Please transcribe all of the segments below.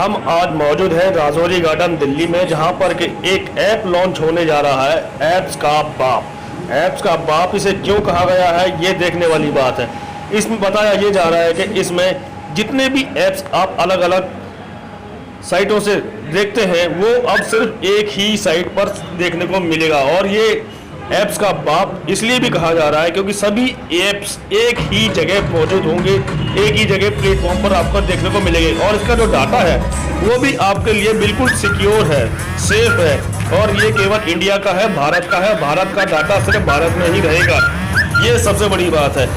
हम आज मौजूद हैं राजौरी गार्डन दिल्ली में, जहां पर कि एक ऐप लॉन्च होने जा रहा है, ऐप्स का बाप। ऐप्स का बाप इसे क्यों कहा गया है, ये देखने वाली बात है। इसमें बताया ये जा रहा है कि इसमें जितने भी ऐप्स आप अलग अलग साइटों से देखते हैं वो अब सिर्फ एक ही साइट पर देखने को मिलेगा। और ये ऐप्स का बाप इसलिए भी कहा जा रहा है क्योंकि सभी ऐप्स एक ही जगह मौजूद होंगे, एक ही जगह प्लेटफॉर्म पर आपको देखने को मिलेंगे। और इसका जो डाटा है वो भी आपके लिए बिल्कुल सिक्योर है, सेफ है। और ये केवल इंडिया का है, भारत का है। भारत का डाटा सिर्फ भारत में ही रहेगा, ये सबसे बड़ी बात है।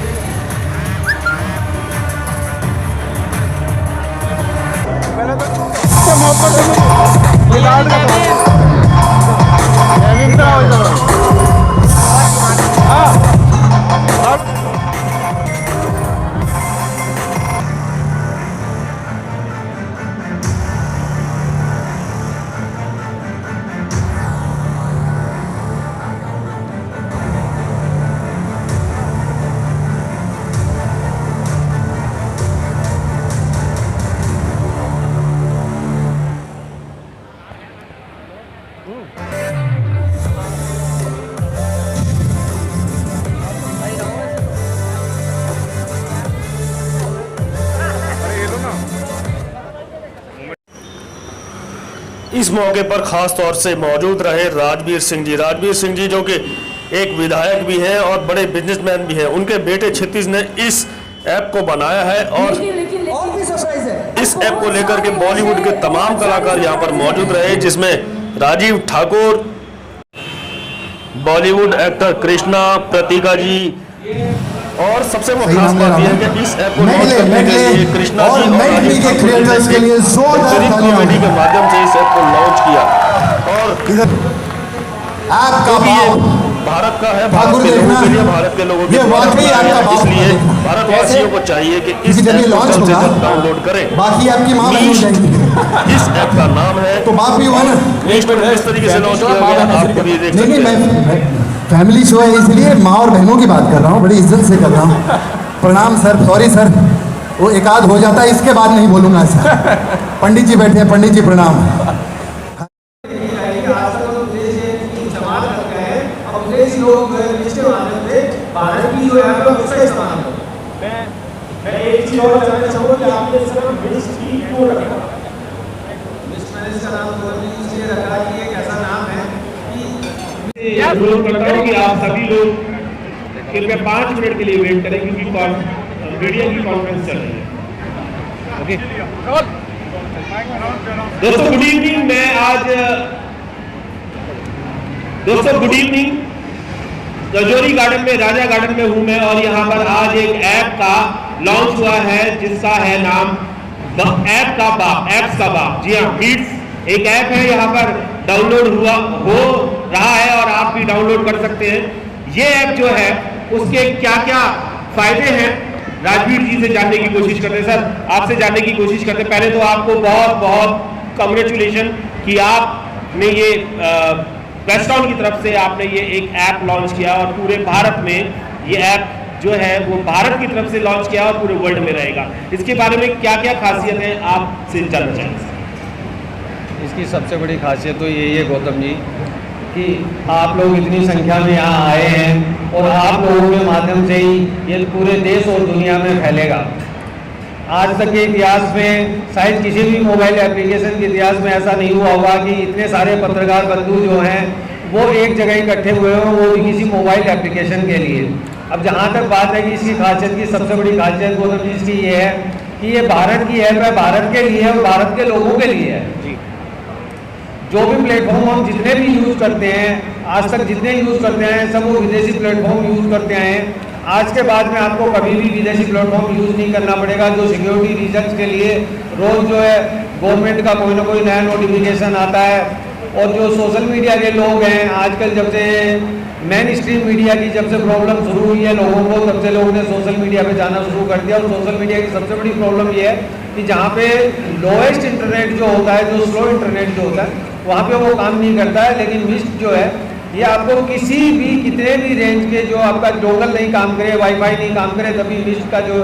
इस मौके पर खास तौर से मौजूद रहे राजवीर सिंह जी। राजवीर सिंह जी जो कि एक विधायक भी हैं और बड़े बिजनेसमैन भी हैं। उनके बेटे क्षितिज ने इस ऐप को बनाया है और इस ऐप को लेकर के बॉलीवुड के तमाम कलाकार यहाँ पर मौजूद रहे, जिसमें राजीव ठाकुर, बॉलीवुड एक्टर कृष्णा, प्रतिका जी, और सबसे वो खास बात यह है कि इस ऐप को लॉन्च करने के लिए कृष्णा जी और राजीव ठाकुर ने कॉमेडी के माध्यम से इस ऐप को लॉन्च किया। और क्योंकि ये भारत का है, भारत के लोगों के लिए, भारत के लोगों के लिए, इसलिए भारतवासियों को चाहिए कि इस ऐप को जल्द से जल्द डाउनलोड करें। बाकी आपकी मां बहन जाएंगी। इस ऐप का नाम है तो बाप भी हुआ ना, इस तरीके से लॉन्च किया गया, आप कभी देख सकते हैं। मैं फैमिली शो है इसलिए माँ और बहनों की बात कर रहा हूँ, बड़ी इज्जत से कर रहा हूँ। प्रणाम सर, सॉरी सर, वो एक आध हो जाता है, इसके बाद नहीं बोलूँगा सर। पंडित जी बैठे हैं, पंडित जी प्रणाम। भारत की जो है उसका इस्तेमाल करो। मैं एक चीज और जानना चाहूँगा कि आपने सिर्फ मिनिस्ट ही क्यों रखा? मिनिस्ट मैंने इसका नाम इसलिए रखा कि एक ऐसा नाम है कि मैं अनुरोध करता हूँ कि आप सभी लोग कृपया 5 मिनट के लिए वेट करें क्योंकि मीडिया की कॉन्फ्रेंस चल रही है। ओके दोस्तों, गुड इवनिंग। मैं आज दोस्तों गुड इवनिंग। राजौरी गार्डन में, राजा गार्डन में हूं मैं और यहाँ पर आज एक ऐप का लॉन्च हुआ है जिसका है नाम ऐप का बाप, ऐप्स का बाप। जी हाँ, मीट्स एक ऐप है, यहाँ पर डाउनलोड हो रहा है और आप भी डाउनलोड कर सकते हैं। ये ऐप जो है उसके क्या क्या फायदे हैं राजवीर जी से जानने की कोशिश करते हैं। सर, आपसे जानने की कोशिश करते हैं। पहले तो आपको बहुत बहुत कांग्रेचुलेशन कि आपने ये वेस्टॉन की तरफ से आपने ये एक ऐप लॉन्च किया और पूरे भारत में ये ऐप जो है वो भारत की तरफ से लॉन्च किया और पूरे वर्ल्ड में रहेगा। इसके बारे में क्या क्या खासियत है आपसे जानना चाहेंगे? इसकी सबसे बड़ी खासियत तो यही है गौतम जी कि आप लोग इतनी संख्या में यहाँ आए हैं और आप लोगों के माध्यम से ही ये पूरे देश और दुनिया में फैलेगा। आज तक के इतिहास में शायद किसी भी मोबाइल एप्लीकेशन के इतिहास में ऐसा नहीं हुआ होगा कि इतने सारे पत्रकार बंधु जो हैं वो एक जगह इकट्ठे हुए हों, वो भी किसी मोबाइल एप्लीकेशन के लिए। अब जहाँ तक बात है कि इसकी खासियत की सबसे बड़ी खासियत गौतम जी इसकी ये है कि ये भारत की ऐप है, भारत के लिए और भारत के लोगों के लिए है। जो भी प्लेटफॉर्म हम जितने भी यूज़ करते हैं, आज तक जितने यूज़ करते हैं, सब वो विदेशी प्लेटफॉर्म यूज़ करते हैं। आज के बाद में आपको कभी भी विदेशी प्लेटफॉर्म यूज़ नहीं करना पड़ेगा। जो सिक्योरिटी रीजन्स के लिए रोज़ जो है गवर्नमेंट का कोई ना कोई नया नोटिफिकेशन आता है, और जो सोशल मीडिया के लोग हैं आजकल, जब से मेन स्ट्रीम मीडिया की जब से प्रॉब्लम शुरू हुई है लोगों को, तब से लोगों ने सोशल मीडिया पे जाना शुरू कर दिया। और सोशल मीडिया की सबसे बड़ी प्रॉब्लम ये है कि जहाँ पे लोएस्ट इंटरनेट जो होता है, जो स्लो इंटरनेट जो होता है, वहाँ पे वो काम नहीं करता है। लेकिन मिस्ट जो है ये आपको किसी भी कितने भी रेंज के जो आपका डोंगल नहीं काम करे, वाईफाई नहीं काम करे, तभी मिस्ट का जो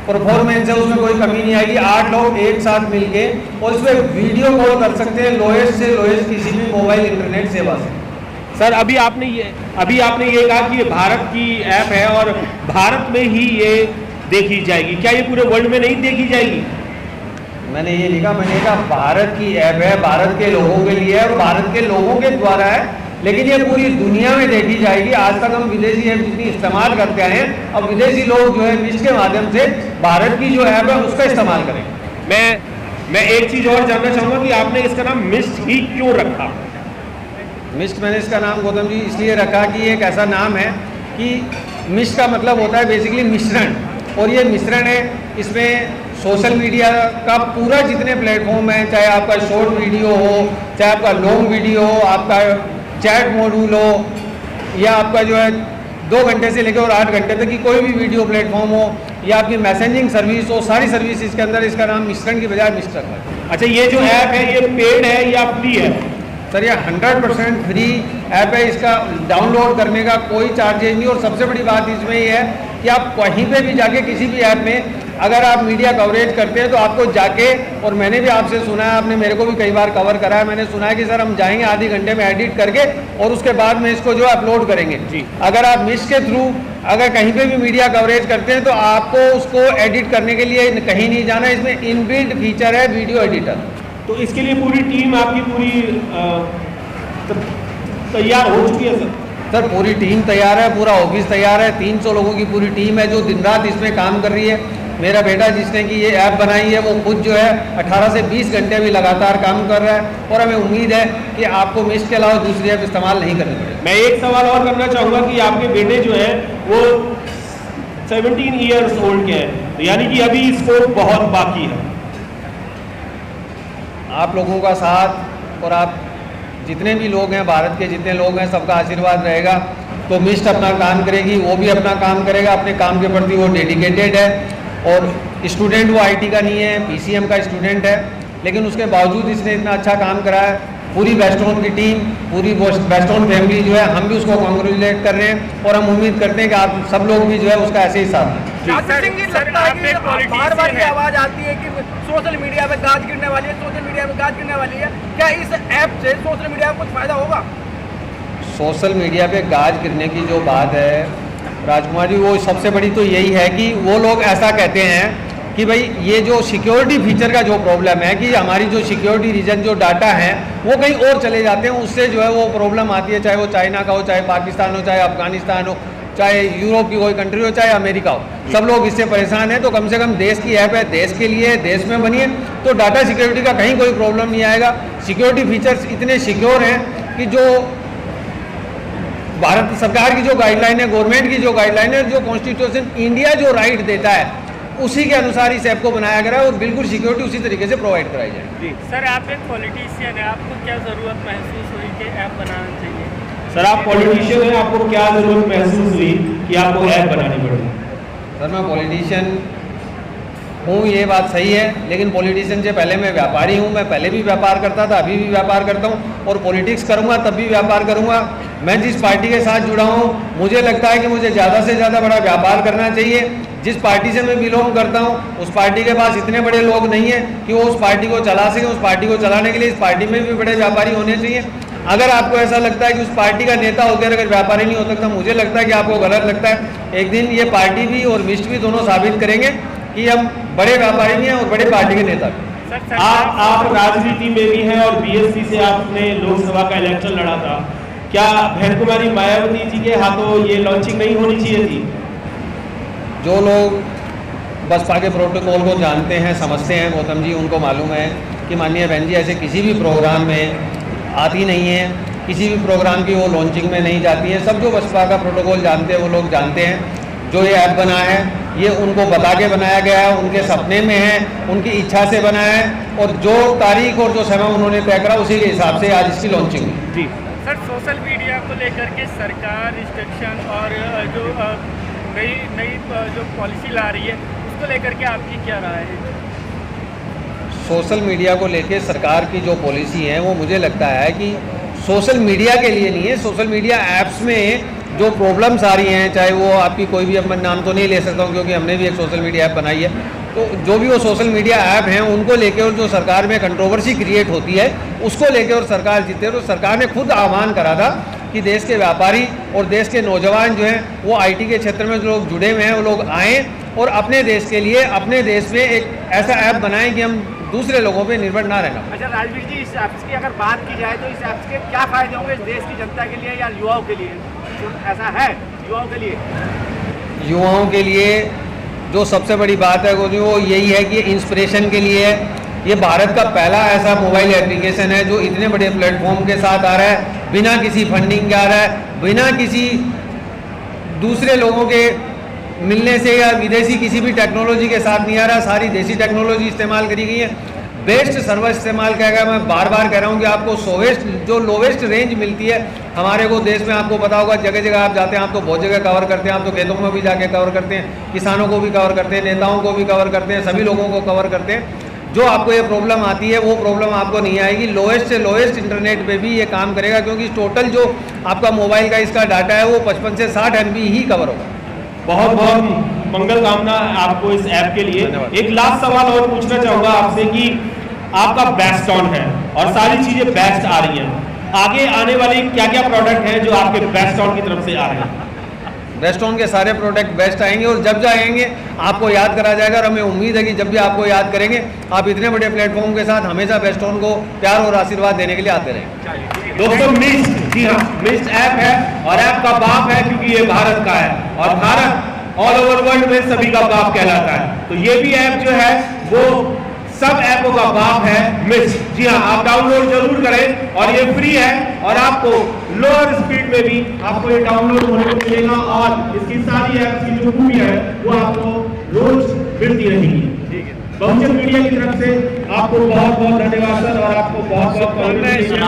परफॉर्मेंस है उसमें कोई कमी नहीं आएगी। 8 लोग एक साथ मिलके और इसमें वीडियो कॉल कर सकते हैं लोएस्ट से लोएस्ट किसी भी मोबाइल इंटरनेट सेवा से। सर अभी आपने ये कहा कि ये भारत की ऐप है और भारत में ही ये देखी जाएगी, क्या ये पूरे वर्ल्ड में नहीं देखी जाएगी? मैंने ये लिखा, मैंने कहा भारत की ऐप है, भारत के लोगों के लिए है और भारत के लोगों के द्वारा है, लेकिन ये पूरी दुनिया में देखी जाएगी। आज तक हम विदेशी ऐप जितनी इस्तेमाल करते आए हैं, अब विदेशी लोग जो है मिस्ट के माध्यम से भारत की जो ऐप है उसका इस्तेमाल करें। मैं एक चीज़ और जानना चाहूँगा कि आपने इसका नाम मिस्ट ही क्यों रखा? मिस्ट मैंने इसका नाम गौतम जी इसलिए रखा कि ये एक ऐसा नाम है कि मिस्ट का मतलब होता है बेसिकली मिश्रण, और ये मिश्रण है। इसमें सोशल मीडिया का पूरा जितने प्लेटफॉर्म है, चाहे आपका शॉर्ट वीडियो हो, चाहे आपका लॉन्ग वीडियो हो, आपका चैट मॉड्यूल हो, या आपका जो है 2 घंटे से लेकर और 8 घंटे तक की कोई भी वीडियो प्लेटफॉर्म हो, या आपकी मैसेजिंग सर्विस हो, सारी सर्विस इसके अंदर इसका नाम मिश्रण की बजाय मिस्ट रखा है। अच्छा, ये जो ऐप है ये पेड है या फ्री है? सर ये 100% फ्री ऐप है, इसका डाउनलोड करने का कोई चार्जेज नहीं। और सबसे बड़ी बात इसमें ये है कि आप कहीं पे भी जाके किसी भी ऐप में अगर आप मीडिया कवरेज करते हैं तो आपको जाके, और मैंने भी आपसे सुना है, आपने मेरे को भी कई बार कवर करा है, मैंने सुना है कि सर हम जाएंगे आधे घंटे में एडिट करके और उसके बाद में इसको जो है अपलोड करेंगे जी। अगर आप मिस्ट के थ्रू अगर कहीं पे भी मीडिया कवरेज करते हैं तो आपको उसको एडिट करने के लिए कहीं नहीं जाना, इसमें इनबिल्ट फीचर है वीडियो एडिटर। तो इसके लिए पूरी टीम आपकी पूरी तैयार हो चुकी है सर? सर पूरी टीम तैयार है, पूरा ऑफिस तैयार है, 300 लोगों की पूरी टीम है जो दिन रात इसमें काम कर रही है। मेरा बेटा जिसने कि ये ऐप बनाई है वो खुद जो है 18 से 20 घंटे भी लगातार काम कर रहा है, और हमें उम्मीद है कि आपको मिस्ट के अलावा दूसरी ऐप इस्तेमाल नहीं करनी पड़ेगी। मैं एक सवाल और करना चाहूँगा कि आपके बेटे जो है वो 17 ईयर्स ओल्ड के हैं, तो यानी कि अभी स्कोप बहुत बाकी है। आप लोगों का साथ और आप जितने भी लोग हैं, भारत के जितने लोग हैं, सबका आशीर्वाद रहेगा तो मिस्ट अपना काम करेगी, वो भी अपना काम करेगा, अपने काम के प्रति वो डेडिकेटेड है। और स्टूडेंट वो आईटी का नहीं है, पीसीएम का स्टूडेंट है, लेकिन उसके बावजूद इसने इतना अच्छा काम करा है। पूरी बेस्टोन की टीम, पूरी बेस्टोन फैमिली जो है, हम भी उसको कांग्रेचुलेट कर रहे हैं और हम उम्मीद करते हैं कि आप सब लोग भी जो है उसका ऐसे ही साथ दें। बार-बार ये आवाज आती है कि सोशल मीडिया पे गाज गिरने वाली है, सोशल मीडिया पे गाज गिरने वाली है, क्या इस ऐप से सोशल मीडिया को कुछ फायदा होगा? सोशल मीडिया पे गाज गिरने की जो बात है राजकुमार जी, वो सबसे बड़ी तो यही है कि वो लोग ऐसा कहते हैं कि भाई ये जो सिक्योरिटी फीचर का जो प्रॉब्लम है कि हमारी जो सिक्योरिटी रीजन जो डाटा है वो कहीं और चले जाते हैं, उससे जो है वो प्रॉब्लम आती है, चाहे वो चाइना का हो, चाहे पाकिस्तान हो, चाहे अफगानिस्तान हो, चाहे यूरोप की कोई कंट्री हो, चाहे अमेरिका हो, सब लोग इससे परेशान हैं। तो कम से कम देश की ऐप है, देश के लिए, देश में बनी है, तो डाटा सिक्योरिटी का कहीं कोई प्रॉब्लम नहीं आएगा। सिक्योरिटी फीचर्स इतने सिक्योर हैं कि जो भारत सरकार की जो गाइडलाइन है, गवर्नमेंट की जो गाइडलाइन है, जो कॉन्स्टिट्यूशन इंडिया जो राइट देता है उसी के अनुसार इस ऐप को बनाया गया है और बिल्कुल सिक्योरिटी उसी तरीके से प्रोवाइड कराई जाए। जी सर, आप एक पॉलिटिशियन है, आपको क्या ज़रूरत महसूस हुई कि ऐप बनाना चाहिए? सर आप पॉलिटिशियन हैं, आपको क्या जरूरत महसूस हुई कि आपको ऐप बनानी पड़ी? सर मैं पॉलिटिशियन हूँ, ये बात सही है, लेकिन पॉलिटिशियन से पहले मैं व्यापारी हूँ। मैं पहले भी व्यापार करता था, अभी भी व्यापार करता हूँ और पॉलिटिक्स करूँगा तब भी व्यापार करूँगा। मैं जिस पार्टी के साथ जुड़ा हूँ मुझे लगता है कि मुझे ज़्यादा से ज़्यादा बड़ा व्यापार करना चाहिए। जिस पार्टी से मैं बिलोंग करता हूँ उस पार्टी के पास इतने बड़े लोग नहीं हैं कि वो उस पार्टी को चला सकें। उस पार्टी को चलाने के लिए इस पार्टी में भी बड़े व्यापारी होने चाहिए। अगर आपको ऐसा लगता है कि उस पार्टी का नेता होकर अगर व्यापारी नहीं हो सकता, मुझे लगता है कि आपको गलत लगता है। एक दिन ये पार्टी भी और मिस्ट भी दोनों साबित करेंगे कि हम बड़े व्यापारी भी हैं और बड़े पार्टी के नेता भी। आप राजनीति में भी हैं और बीएसपी से आपने लोकसभा का इलेक्शन लड़ा था, क्या बहन कुमारी मायावती जी के हाथों ये लॉन्चिंग नहीं होनी चाहिए थी? जो लोग बसपा के प्रोटोकॉल को जानते हैं, समझते हैं गौतम जी, उनको मालूम है कि माननीय बहन जी ऐसे किसी भी प्रोग्राम में आती नहीं है, किसी भी प्रोग्राम की वो लॉन्चिंग में नहीं जाती हैं। सब जो बसपा का प्रोटोकॉल जानते हैं वो लोग जानते हैं। जो ये ऐप बना है ये उनको बता के बनाया गया है, उनके सपने में है, उनकी इच्छा से बना है और जो तारीख और जो समय उन्होंने तय करा उसी के हिसाब से आज इसकी लॉन्चिंग हुई। जी सर, सोशल मीडिया को लेकर के सरकार रिस्ट्रिक्शन और जो नई जो पॉलिसी ला रही है उसको लेकर के आपकी क्या राय है? सोशल मीडिया को लेकर सरकार की जो पॉलिसी है वो मुझे लगता है कि सोशल मीडिया के लिए नहीं है। सोशल मीडिया ऐप्स में जो प्रॉब्लम्स आ रही हैं, चाहे वो आपकी कोई भी, अब मैं नाम तो नहीं ले सकता हूँ क्योंकि हमने भी एक सोशल मीडिया ऐप बनाई है, तो जो भी वो सोशल मीडिया ऐप हैं उनको लेके और जो सरकार में कंट्रोवर्सी क्रिएट होती है उसको लेके और सरकार जीते है। तो सरकार ने खुद आह्वान करा था कि देश के व्यापारी और देश के नौजवान जो हैं वो आईटी के क्षेत्र में जो लोग जुड़े हुए हैं वो लोग आएँ और अपने देश के लिए, अपने देश में एक ऐसा ऐप बनाएं कि हम दूसरे लोगों पे निर्भर ना रहना। अच्छा राजवीर जी, इस ऐप्स की अगर बात की जाए तो इस ऐप्स के क्या फायदे होंगे इस देश की जनता के लिए या युवाओं के लिए? ऐसा है युवाओं के लिए? युवाओं के लिए जो सबसे बड़ी बात है वो यही है कि इंस्पिरेशन के लिए ये भारत का पहला ऐसा मोबाइल एप्लीकेशन है जो इतने बड़े प्लेटफॉर्म के साथ आ रहा है, बिना किसी फंडिंग के आ रहा है, बिना किसी दूसरे लोगों के मिलने से या विदेशी किसी भी टेक्नोलॉजी के साथ नहीं आ रहा, सारी देसी टेक्नोलॉजी इस्तेमाल करी गई है। बेस्ट सर्विस इस्तेमाल किया गया। मैं बार बार कह रहा हूँ कि आपको जो लोवेस्ट रेंज मिलती है हमारे को देश में, आपको पता होगा जगह जगह आप जाते हैं, आप तो बहुत जगह कवर करते हैं, आप तो खेतों में भी जाके कवर करते हैं, किसानों को भी कवर करते हैं, नेताओं को भी कवर करते हैं, सभी लोगों को कवर करते हैं। जो आपको ये प्रॉब्लम आती है वो प्रॉब्लम आपको नहीं आएगी। लोएस्ट से लोएस्ट इंटरनेट पे भी ये काम करेगा क्योंकि टोटल जो आपका मोबाइल का इसका डाटा है वो 55 से 60 MB ही कवर होगा। बहुत बहुत मंगल कामना आपको इस ऐप के लिए। एक लास्ट सवाल और पूछना चाहूंगा आपसे कि आपका बेस्ट ऑन है और सारी चीजें बेस्ट आ रही हैं, आगे आने वाले क्या क्या प्रोडक्ट हैं जो आपके बेस्ट ऑन की तरफ से आ रहे हैं? बेस्ट ऑन के सारे प्रोडक्ट बेस्ट आएंगे और जब जाएंगे आपको याद करा जाएगा और हमें उम्मीद है कि जब भी आपको याद करेंगे आप इतने बड़े प्लेटफॉर्म के साथ हमेशा बेस्ट ऑन को प्यार और आशीर्वाद देने के लिए आते रहें। दोस्तों मिस्ट, जी हाँ, मिस्ट ऐप है और ऐप का बाप है क्योंकि ये भारत का है और भारत ऑल ओवर वर्ल्ड में सभी का बाप कहलाता है। तो ये भी ऐप जो है वो सब ऐपों का बाप है, मिस्ट। जी हाँ, आप डाउनलोड जरूर करें और ये फ्री है और आपको लोअर स्पीड में भी आपको ये डाउनलोड होने को मिलेगा और इसकी सारी ऐप्स की जो खूबियां है वो आपको रोज मिलती रहेगी। बहुजन मीडिया की तरफ से आपको बहुत बहुत धन्यवाद सर और आपको बहुत बहुत कॉन्ग्रेचुलेशन।